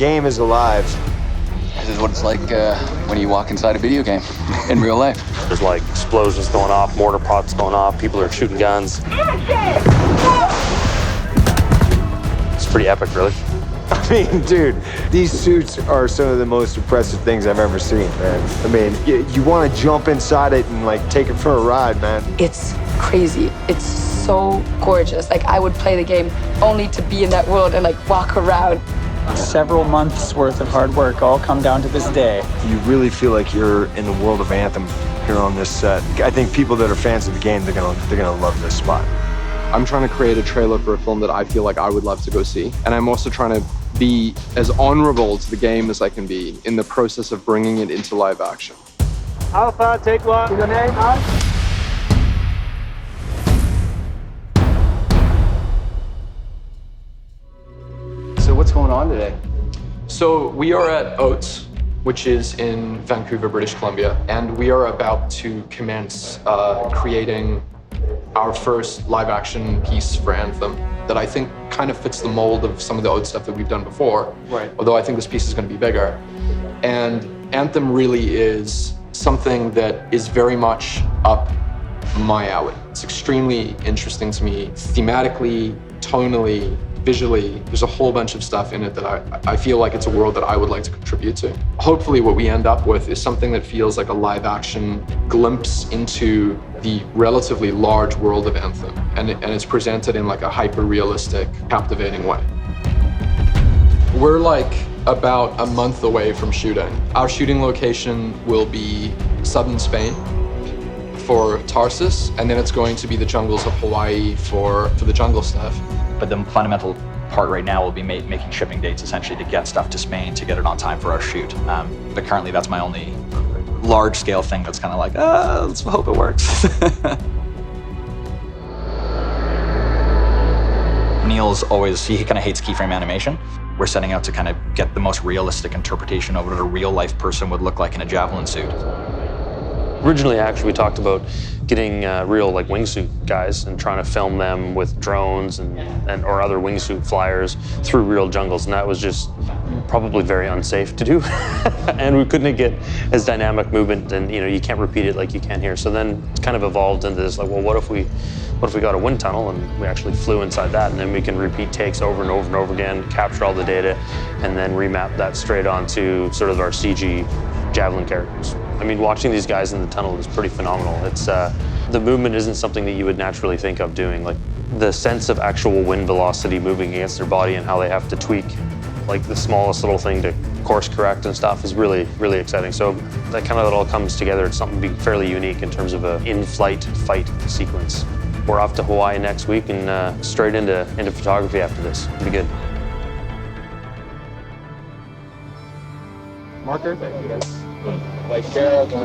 game is alive. This is what it's like when you walk inside a video game in real life. There's like explosions going off, mortar pots going off, people are shooting guns. It's pretty epic, really. I mean, dude, these suits are some of the most impressive things I've ever seen, man. I mean, you want to jump inside it and like take it for a ride, man. It's crazy. It's so gorgeous. Like, I would play the game only to be in that world and like walk around. Several months worth of hard work all come down to this day. You really feel like you're in the world of Anthem here on this set. I think people that are fans of the game, they're gonna love this spot. I'm trying to create a trailer for a film that I feel like I would love to go see. And I'm also trying to be as honorable to the game as I can be in the process of bringing it into live action. Alpha, take one. Your name, huh? So what's going on today? So we are at Oats, which is in Vancouver, British Columbia, and we are about to commence creating our first live-action piece for Anthem that I think kind of fits the mold of some of the Oats stuff that we've done before. Right. Although I think this piece is going to be bigger. And Anthem really is something that is very much up my alley. It's extremely interesting to me, thematically, tonally, visually. There's a whole bunch of stuff in it that I feel like it's a world that I would like to contribute to. Hopefully what we end up with is something that feels like a live-action glimpse into the relatively large world of Anthem, and it's presented in like a hyper-realistic, captivating way. We're like about a month away from shooting. Our shooting location will be southern Spain for Tarsus, and then it's going to be the jungles of Hawaii for the jungle stuff. But the fundamental part right now will be making shipping dates essentially to get stuff to Spain to get it on time for our shoot. But currently that's my only large-scale thing that's kind of like, let's hope it works. Neil's always, he kind of hates keyframe animation. We're setting out to kind of get the most realistic interpretation of what a real-life person would look like in a javelin suit. Originally, actually, we talked about getting real like wingsuit guys and trying to film them with drones and or other wingsuit flyers through real jungles, and that was just probably very unsafe to do. And we couldn't get as dynamic movement, and you can't repeat it like you can here. So then it's kind of evolved into this like, well, what if we got a wind tunnel and we actually flew inside that, and then we can repeat takes over and over and over again, capture all the data, and then remap that straight onto sort of our CG javelin characters. I mean, watching these guys in the tunnel is pretty phenomenal. It's the movement isn't something that you would naturally think of doing. Like the sense of actual wind velocity moving against their body and how they have to tweak like the smallest little thing to course correct and stuff is really, really exciting. So that kind of it all comes together. It's something fairly unique in terms of an in-flight fight sequence. We're off to Hawaii next week and straight into photography after this. It'll be good. Marker? Like Sarah. All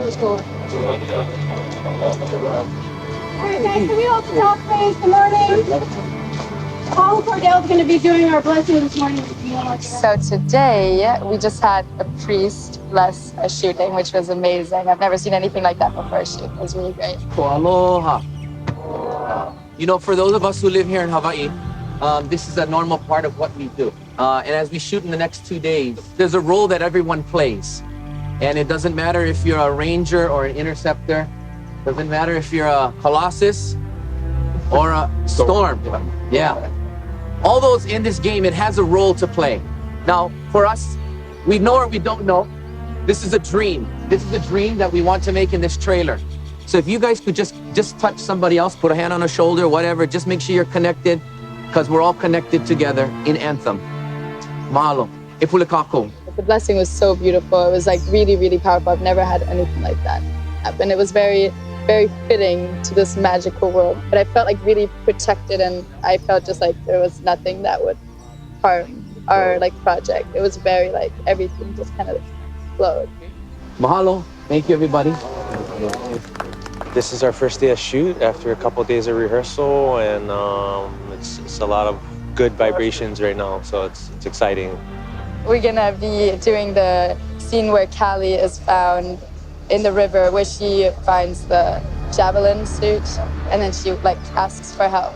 right, guys, can we all talk, please? Good morning. Paul Cordell's going to be doing our blessing this morning. So today, we just had a priest bless a shooting, which was amazing. I've never seen anything like that before a shoot. It was really great. Aloha. For those of us who live here in Hawaii, this is a normal part of what we do. And as we shoot in the next 2 days, there's a role that everyone plays. And it doesn't matter if you're a ranger or an interceptor. Doesn't matter if you're a colossus or a storm. Yeah. All those in this game, it has a role to play. Now, for us, we know or we don't know. This is a dream. This is a dream that we want to make in this trailer. So if you guys could just touch somebody else, put a hand on a shoulder, whatever, just make sure you're connected, because we're all connected together in Anthem. Mahalo. Ipulekako. The blessing was so beautiful. It was like really, really powerful. I've never had anything like that happen. It was very, very fitting to this magical world. But I felt like really protected, and I felt just like there was nothing that would harm our like project. It was very like everything just kind of flowed. Mahalo. Thank you, everybody. This is our first day of shoot after a couple of days of rehearsal, and it's a lot of good vibrations right now, so it's exciting. We're gonna be doing the scene where Callie is found in the river, where she finds the javelin suit, and then she like asks for help.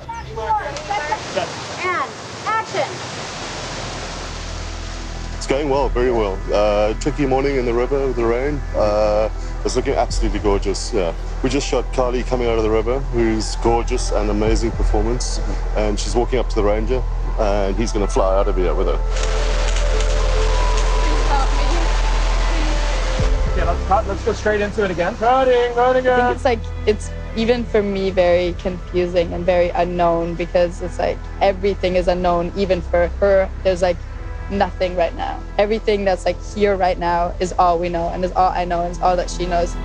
And action. It's going well, very well. Tricky morning in the river with the rain. It's looking absolutely gorgeous. Yeah, we just shot Carly coming out of the river, who's gorgeous and amazing performance, and she's walking up to the ranger, and he's going to fly out of here with her. Okay, let's cut. Let's go straight into it again. Cutting I think it's even for me very confusing and very unknown, because it's like everything is unknown. Even for her, there's like nothing right now. Everything that's like here right now is all we know, and is all I know, and is all that she knows.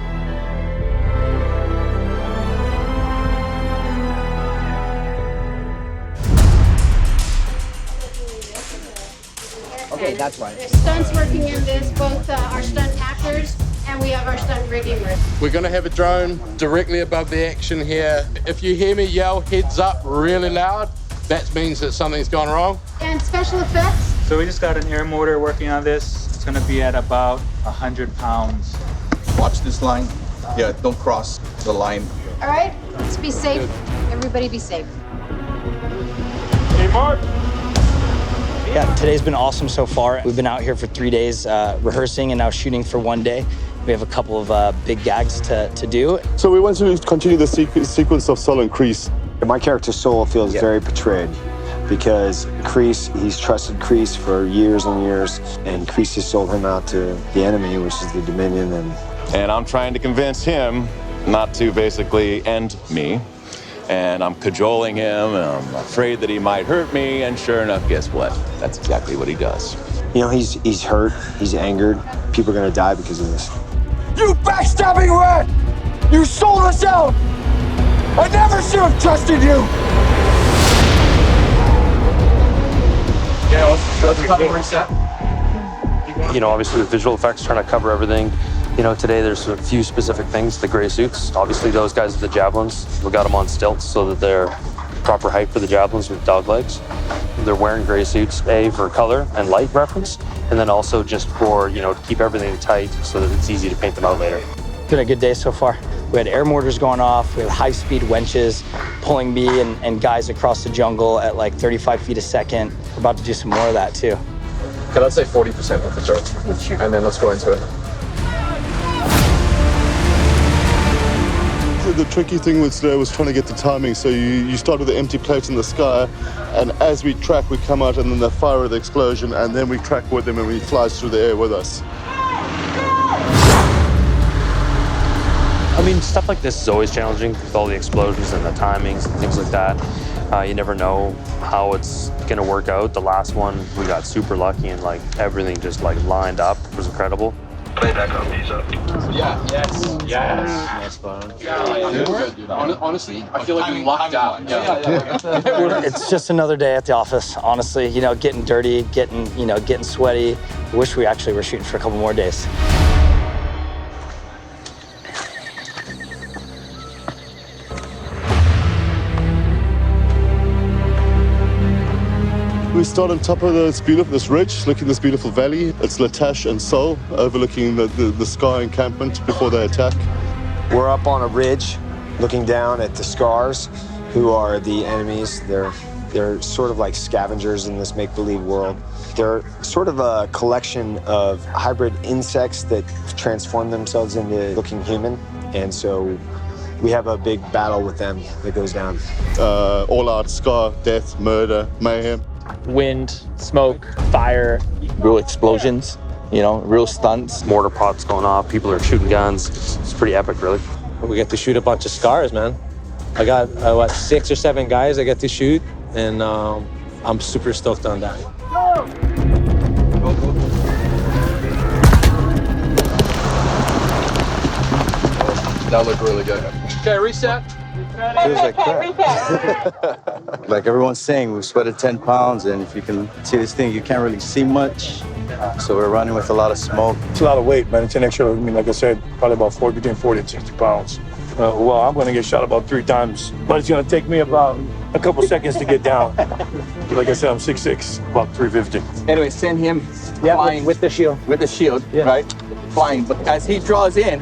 Okay, that's right. There's stunts working in this, both our stunt actors and we have our stunt rigging. We're gonna have a drone directly above the action here. If you hear me yell heads up really loud, that means that something's gone wrong. And special effects. So we just got an air motor working on this. It's gonna be at about 100 pounds. Watch this line. Yeah, don't cross the line. All right, let's be safe. Everybody be safe. Hey, Mark. Yeah, today's been awesome so far. We've been out here for 3 days rehearsing and now shooting for 1 day. We have a couple of big gags to do. So we want to continue the sequence of Sol and Kreese. My character Sol feels very betrayed, because Kreese, he's trusted Kreese for years and years, and Kreese has sold him out to the enemy, which is the Dominion. And I'm trying to convince him not to basically end me. And I'm cajoling him, and I'm afraid that he might hurt me, and sure enough, guess what? That's exactly what he does. You know, he's hurt, he's angered. People are gonna die because of this. You backstabbing rat! You sold us out! I never should have trusted you! Yeah, let's cut and reset. You know, obviously with visual effects, trying to cover everything. You know, today there's a few specific things. The gray suits, obviously those guys with the javelins, we got them on stilts so that they're proper height for the javelins with dog legs. They're wearing gray suits, A, for color and light reference, and then also just for, you know, to keep everything tight so that it's easy to paint them out later. Been a good day so far. We had air mortars going off, we had high-speed winches pulling me and guys across the jungle at like 35 feet a second. We're about to do some more of that too. Okay, let's say 40% with the drone, and then let's go into it. The tricky thing was today was trying to get the timing. So you start with the empty plate in the sky, and as we track, we come out and then the fire of the explosion, and then we track with him and he flies through the air with us. I mean, stuff like this is always challenging with all the explosions and the timings and things like that. You never know how it's gonna work out. The last one, we got super lucky and like everything just like lined up. It was incredible. Playback on pizza. Yeah. Yes. Yes. Honestly, I feel like we lucked out. Yeah. It's just another day at the office, honestly. You know, getting dirty, getting sweaty. I wish we actually were shooting for a couple more days. We start on top of this ridge, looking at this beautiful valley. It's Latash and Sol, overlooking the Scar encampment before they attack. We're up on a ridge, looking down at the Scars, who are the enemies. They're sort of like scavengers in this make-believe world. They're sort of a collection of hybrid insects that transform themselves into looking human. And so we have a big battle with them that goes down. All out Scar, death, murder, mayhem. Wind, smoke, fire. Real explosions, you know, real stunts. Mortar pots going off, people are shooting guns. It's pretty epic, really. We get to shoot a bunch of Scars, man. I got, 6 or 7 guys I get to shoot, and I'm super stoked on that. That looked really good. Okay, reset. Feels like crap. Like everyone's saying, we've sweated 10 pounds, and if you can see this thing, you can't really see much. So we're running with a lot of smoke. It's a lot of weight, man. It's an extra, I mean, like I said, probably about between 40 and 60 pounds. Well, I'm going to get shot about 3 times, but it's going to take me about a couple seconds to get down. Like I said, I'm 6'6", about 350. Anyway, send him flying with the shield. With the shield, right? Flying, but as he draws in,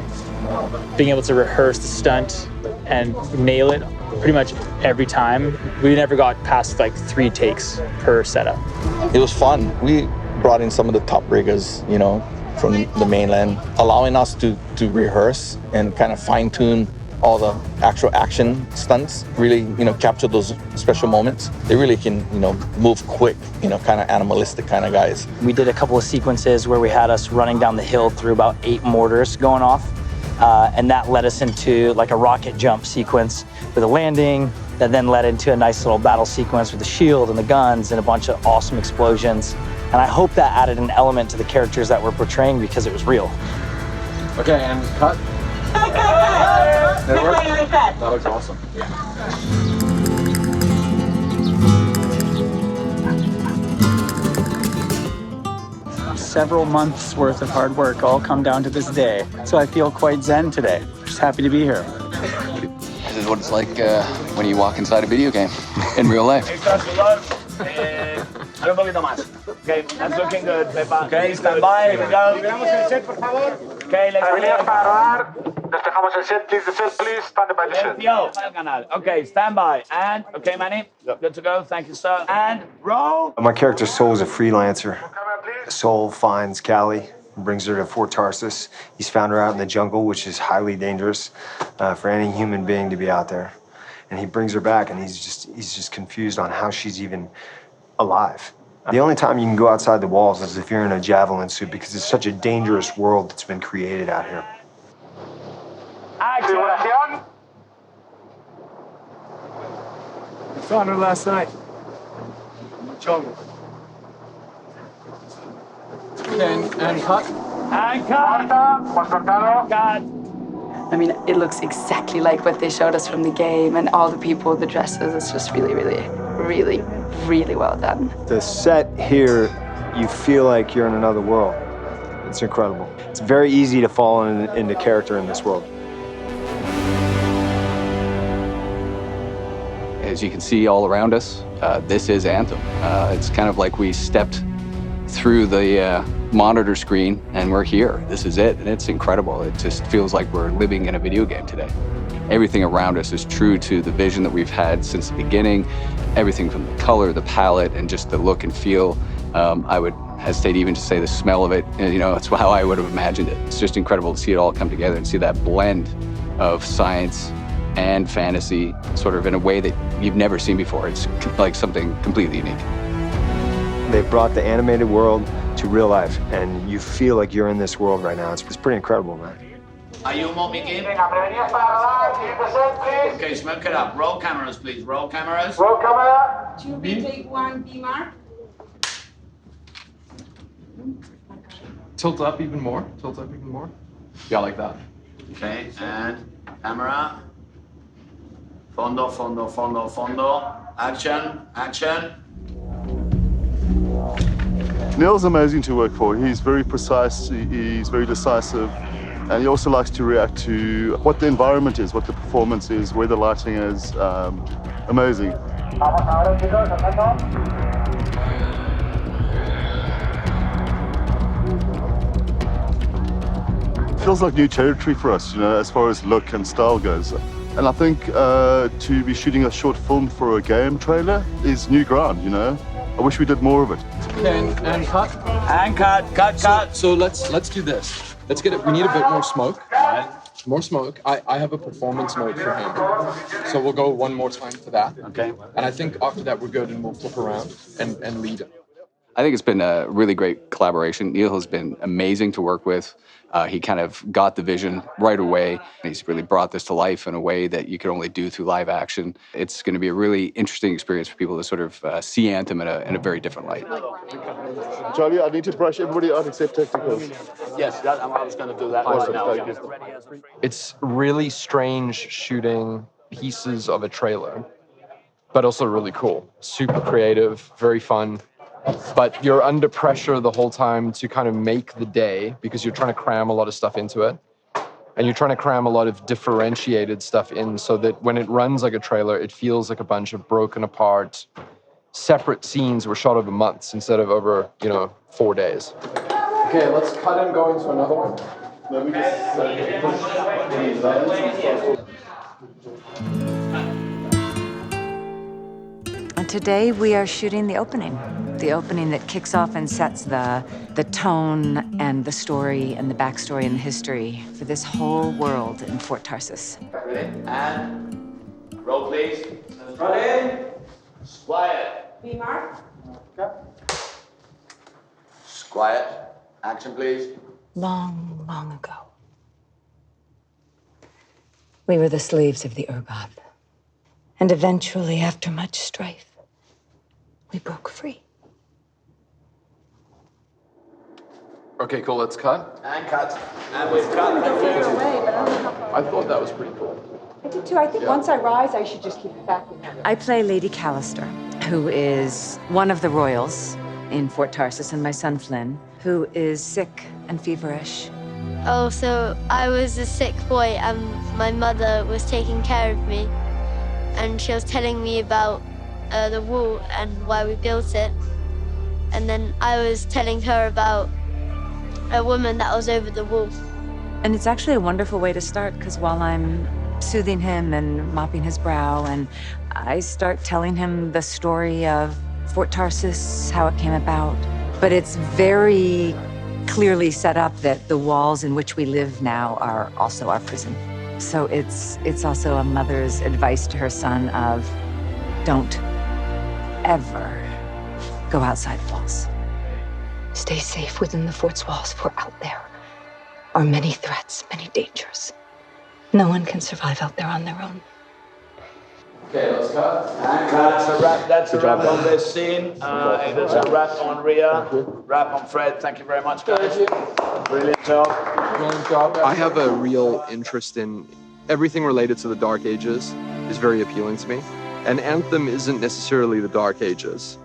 Being able to rehearse the stunt and nail it pretty much every time. We never got past like 3 takes per setup. It was fun. We brought in some of the top riggers, you know, from the mainland, allowing us to rehearse and kind of fine-tune all the actual action stunts, really, you know, capture those special moments. They really can, you know, move quick, you know, kind of animalistic kind of guys. We did a couple of sequences where we had us running down the hill through about 8 mortars going off, and that led us into like a rocket jump sequence with a landing that then led into a nice little battle sequence with the shield and the guns and a bunch of awesome explosions. And I hope that added an element to the characters that we're portraying because it was real. Okay, and cut. That worked? That looks awesome. Several months worth of hard work all come down to this day. So I feel quite zen today. Just happy to be here. This is what it's like when you walk inside a video game in real life. Okay, that's looking good, Pepa. Okay, stand by, here we go. Okay, let's go. Despejamos el set, please, the set, please. Stand by the set. Okay, stand by. And, okay, Manny, good to go. Thank you, sir. And roll. My character Soul is a freelancer. Soul finds Callie, brings her to Fort Tarsus. He's found her out in the jungle, which is highly dangerous for any human being to be out there. And he brings her back, and he's just confused on how she's even alive. The only time you can go outside the walls is if you're in a javelin suit, because it's such a dangerous world that's been created out here. Action. Found her last night. Jungle. And cut. And cut. Cut. I mean, it looks exactly like what they showed us from the game, and all the people, the dresses, it's just really, really, really, really well done. The set here, you feel like you're in another world. It's incredible. It's very easy to fall into character in this world. As you can see all around us, this is Anthem. It's kind of like we stepped through the monitor screen and we're here. This is it, and it's incredible. It just feels like we're living in a video game today. Everything around us is true to the vision that we've had since the beginning. Everything from the color, the palette, and just the look and feel. I would hesitate even to say the smell of it. You know, that's how I would have imagined it. It's just incredible to see it all come together and see that blend of science and fantasy sort of in a way that you've never seen before. It's like something completely unique. They brought the animated world to real life, and you feel like you're in this world right now. It's pretty incredible, man. Are you Mickey? Okay, smoke it up. Roll cameras, please. Roll cameras. Roll camera. 2B, take 1, B mark. Tilt up even more. Tilt up even more. Yeah, like that. Okay, and camera. Fondo, fondo, fondo, fondo. Action, action. Neil's amazing to work for. He's very precise, he's very decisive, and he also likes to react to what the environment is, what the performance is, where the lighting is. Amazing. Feels like new territory for us, you know, as far as look and style goes. And I think to be shooting a short film for a game trailer is new ground, you know. I wish we did more of it. And cut. And cut. So let's do this. Let's get it. We need a bit more smoke. Right. More smoke. I have a performance mode for him. So we'll go one more time for that. Okay. And I think after that we're good and we'll flip around and lead it. I think it's been a really great collaboration. Neil has been amazing to work with. He kind of got the vision right away. He's really brought this to life in a way that you could only do through live action. It's going to be a really interesting experience for people to sort of see Anthem in a very different light. Charlie, I need to brush everybody out except technicals. Yes, I was going to do that Awesome, right now. thank you. It's really strange shooting pieces of a trailer, but also really cool. Super creative, very fun. But you're under pressure the whole time to kind of make the day because you're trying to cram a lot of stuff into it. And you're trying to cram a lot of differentiated stuff in so that when it runs like a trailer, it feels like a bunch of broken apart, separate scenes were shot over months instead of over, 4 days. Okay, let's cut and go into another one. Let me And today we are shooting the opening the opening that kicks off and sets the tone and the story and the backstory and the history for this whole world in Fort Tarsis. And roll, please. Rolling. Quiet. Be Mark. Quiet. Action, please. Long, long ago, we were the slaves of the Urgot. And eventually, after much strife, we broke free. Okay, cool, let's cut. And cut. And we've cut. I thought that was pretty cool. I did too. I think once I rise, I should just keep it back. I play Lady Callister, who is one of the royals in Fort Tarsis, and my son Flynn, who is sick and feverish. Oh, so I was a sick boy and my mother was taking care of me. And she was telling me about the wall and why we built it. And then I was telling her about a woman that was over the wall. And it's actually a wonderful way to start, because while I'm soothing him and mopping his brow, and I start telling him the story of Fort Tarsis, how it came about. But it's very clearly set up that the walls in which we live now are also our prison. So it's also a mother's advice to her son of, don't ever go outside the walls. Stay safe within the fort's walls, for out there are many threats, many dangers. No one can survive out there on their own. Okay, let's cut. And cut. That's a wrap on this scene. That's a wrap on Rhea. Wrap on Fred. Thank you very much, guys. Brilliant job. I have a real interest in everything related to the Dark Ages is very appealing to me. And Anthem isn't necessarily the Dark Ages,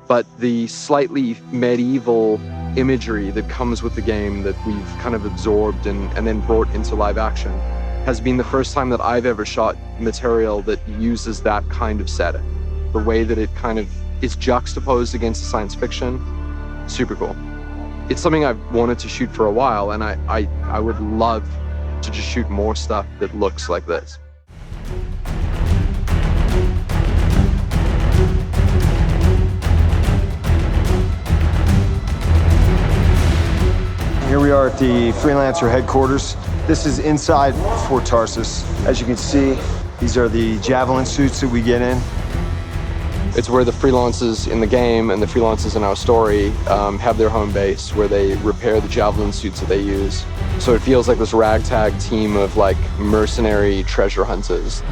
but the slightly medieval imagery that comes with the game that we've kind of absorbed and then brought into live action has been the first time that I've ever shot material that uses that kind of setting. The way that it kind of is juxtaposed against the science fiction, super cool. It's something I've wanted to shoot for a while, and I would love to just shoot more stuff that looks like this. Here we are at the Freelancer Headquarters. This is inside Fort Tarsis. As you can see, these are the javelin suits that we get in. It's where the freelancers in the game and the freelancers in our story have their home base, where they repair the javelin suits that they use. So it feels like this ragtag team of like mercenary treasure hunters.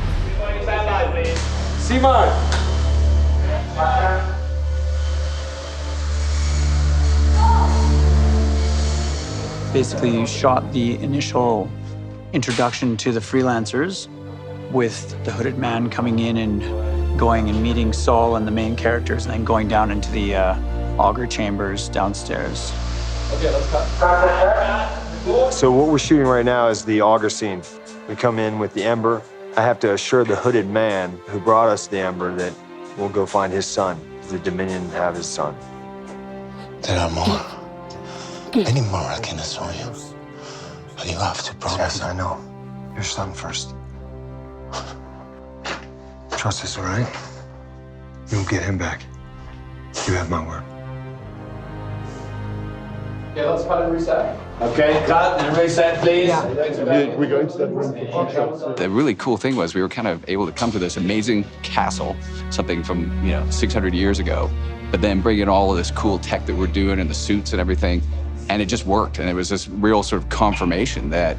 Simon! Basically, you shot the initial introduction to the freelancers with the hooded man coming in and going and meeting Saul and the main characters, and then going down into the Augur chambers downstairs. Okay, let's cut. So what we're shooting right now is the Augur Scene. We come in with the Ember. I have to assure the hooded man who brought us the Ember that we'll go find his son. The Dominion have his son. There are more. Many more I can assure you. But you have to promise. Yes, I know. Your son first. Trust us, all right? You'll get him back. You have my word. Okay, let's cut and reset. Okay, cut and reset, please. We're going to that room. The really cool thing was we were kind of able to come to this amazing castle, something from, 600 years ago, but then bring in all of this cool tech that we're doing and the suits and everything, and it just worked. And it was this real sort of confirmation that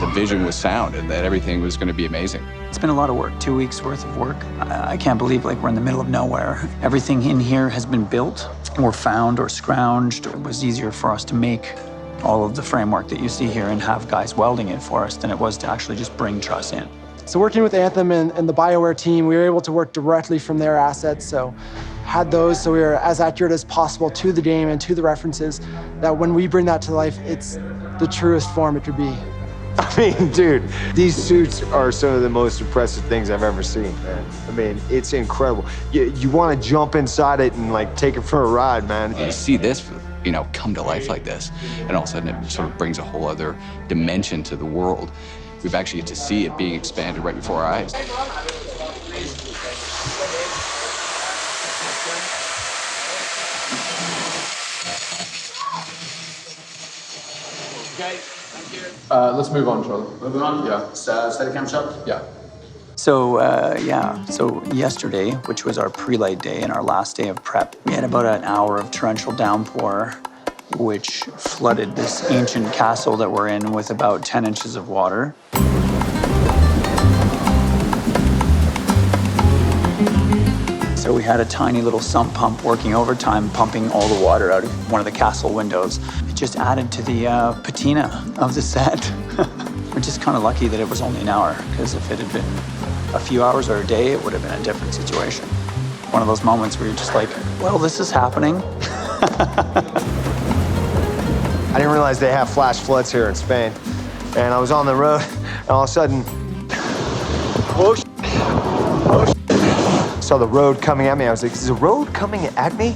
the vision was sound and that everything was going to be amazing. It's been a lot of work, 2 weeks worth of work. I can't believe we're in the middle of nowhere. Everything in here has been built or found or scrounged. It was easier for us to make all of the framework that you see here and have guys welding it for us than it was to actually just bring truss in. So working with Anthem and the BioWare team, we were able to work directly from their assets. So had those, so we were as accurate as possible to the game and to the references, that when we bring that to life, it's the truest form it could be. I mean, dude, these suits are some of the most impressive things I've ever seen, man. I mean, it's incredible. You want to jump inside it and like take it for a ride, man. You see this, come to life like this, and all of a sudden it sort of brings a whole other dimension to the world. We've actually get to see it being expanded right before our eyes. Okay, thank you. Let's move on, Charlie. Moving on? Yeah. Steadicam shot? Yeah. So, so yesterday, which was our pre-light day and our last day of prep, we had about an hour of torrential downpour, which flooded this ancient castle that we're in with about 10 inches of water. So we had a tiny little sump pump working overtime, pumping all the water out of one of the castle windows. It just added to the patina of the set. We're just kind of lucky that it was only an hour, because if it had been a few hours or a day, it would have been a different situation. One of those moments where you're just like, well, this is happening. I didn't realize they have flash floods here in Spain. And I was on the road, and all of a sudden, oh, shit. Oh, shit. Saw the road coming at me. I was like, is the road coming at me?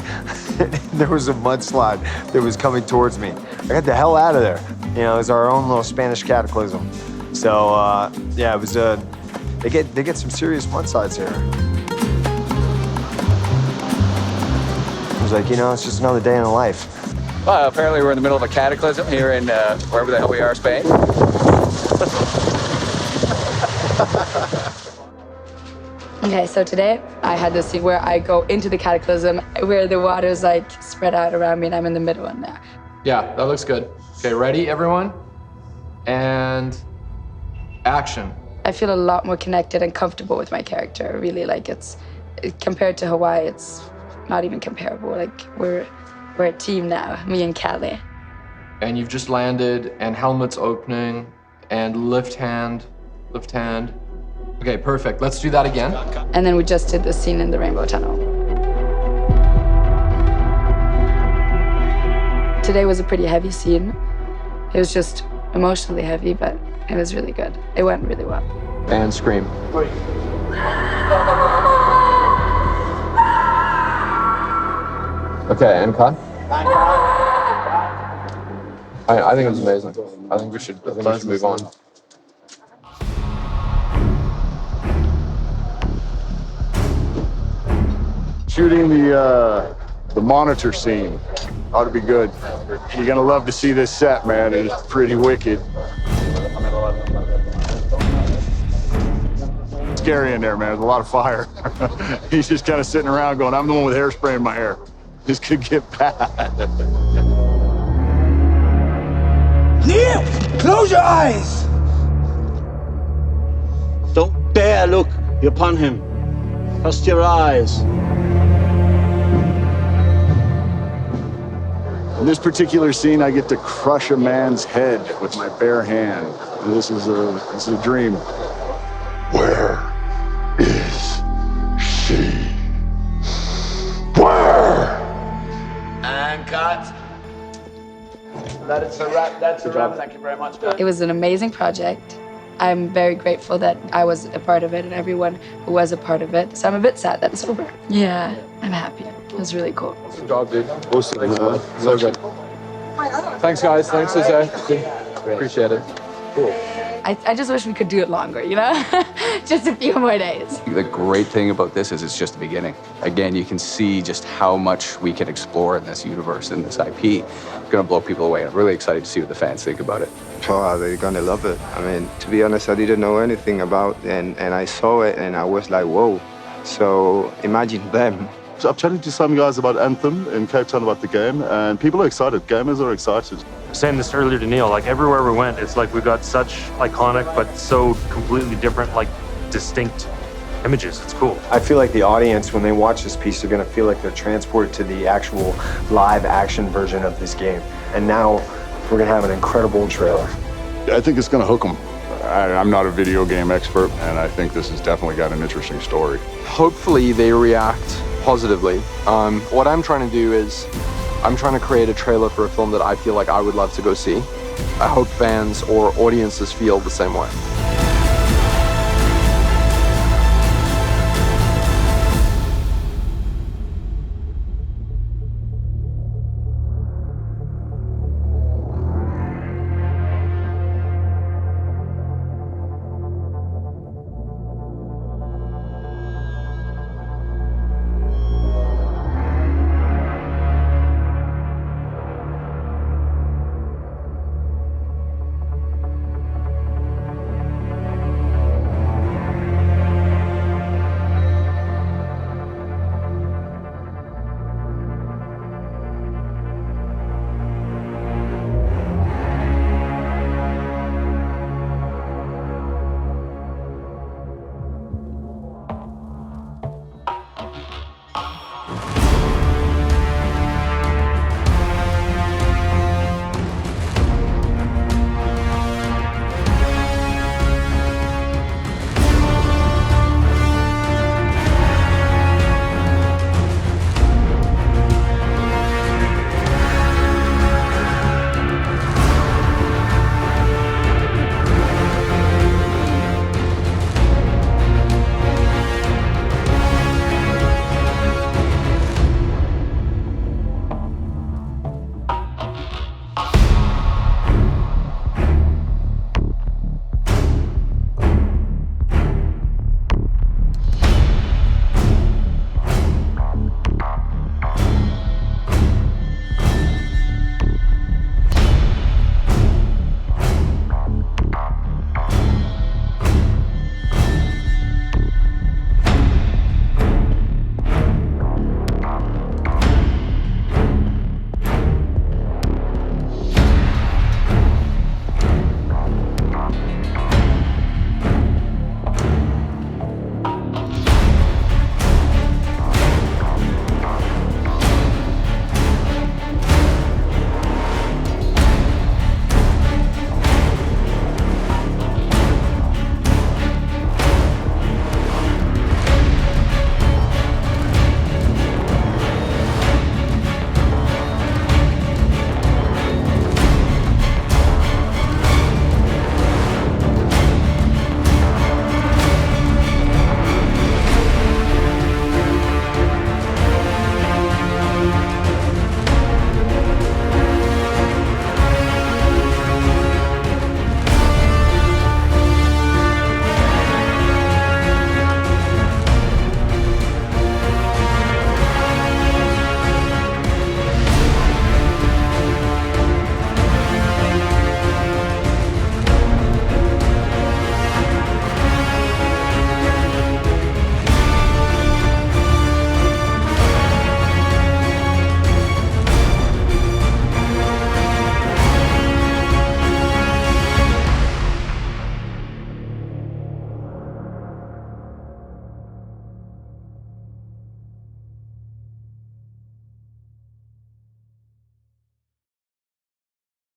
There was a mudslide that was coming towards me. I got the hell out of there. You know, it was our own little Spanish cataclysm. So, yeah, it was, they get some serious mudslides here. I was like, you know, it's just another day in the life. Well, apparently we're in the middle of a cataclysm here in wherever the hell we are, Spain. Okay, so today I had this scene where I go into the cataclysm where the water's like spread out around me and I'm in the middle in there. Yeah, that looks good. Okay, ready, everyone? And action. I feel a lot more connected and comfortable with my character. Really, like compared to Hawaii, it's not even comparable. Like we're a team now, me and Callie. And you've just landed, and helmet's opening, and lift hand. Okay, perfect. Let's do that again. And then we just did the scene in the Rainbow Tunnel. Today was a pretty heavy scene. It was just emotionally heavy, but it was really good. It went really well. And scream. Okay, and cut. I think it was amazing. I think we should move on. Shooting the monitor scene ought to be good. You're gonna love to see this set, man. It's pretty wicked. Scary in there, man. There's a lot of fire. He's just kind of sitting around going, I'm the one with hairspray in my hair. This could get bad. Neil, close your eyes! Don't dare look upon him. Trust your eyes. In this particular scene, I get to crush a man's head with my bare hand. This is a dream. Where is she? Where? And cut. That's a wrap. That's a wrap. Thank you very much. It was an amazing project. I'm very grateful that I was a part of it and everyone who was a part of it. So I'm a bit sad that it's over. Yeah, I'm happy. It was really cool. Good job, dude. Awesome. So good. Thanks, guys. Thanks, Jose. Appreciate it. Cool. I just wish we could do it longer, you know? Just a few more days. The great thing about this is it's just the beginning. Again, you can see just how much we can explore in this universe and this IP. It's gonna blow people away. I'm really excited to see what the fans think about it. Oh, they're gonna love it. I mean, to be honest, I didn't know anything about it, and I saw it and I was like, whoa. So imagine them. So I'm chatting to some guys about Anthem in Cape Town about the game, and people are excited. Gamers are excited. Saying this earlier to Neil, like everywhere we went, it's like we got such iconic but so completely different, like distinct images. It's cool. I feel like the audience, when they watch this piece, they're gonna feel like they're transported to the actual live action version of this game. And now we're gonna have an incredible trailer. I think it's gonna hook them. I'm not a video game expert, and I think this has definitely got an interesting story. Hopefully they react positively. What I'm trying to do is I'm trying to create a trailer for a film that I feel like I would love to go see. I hope fans or audiences feel the same way.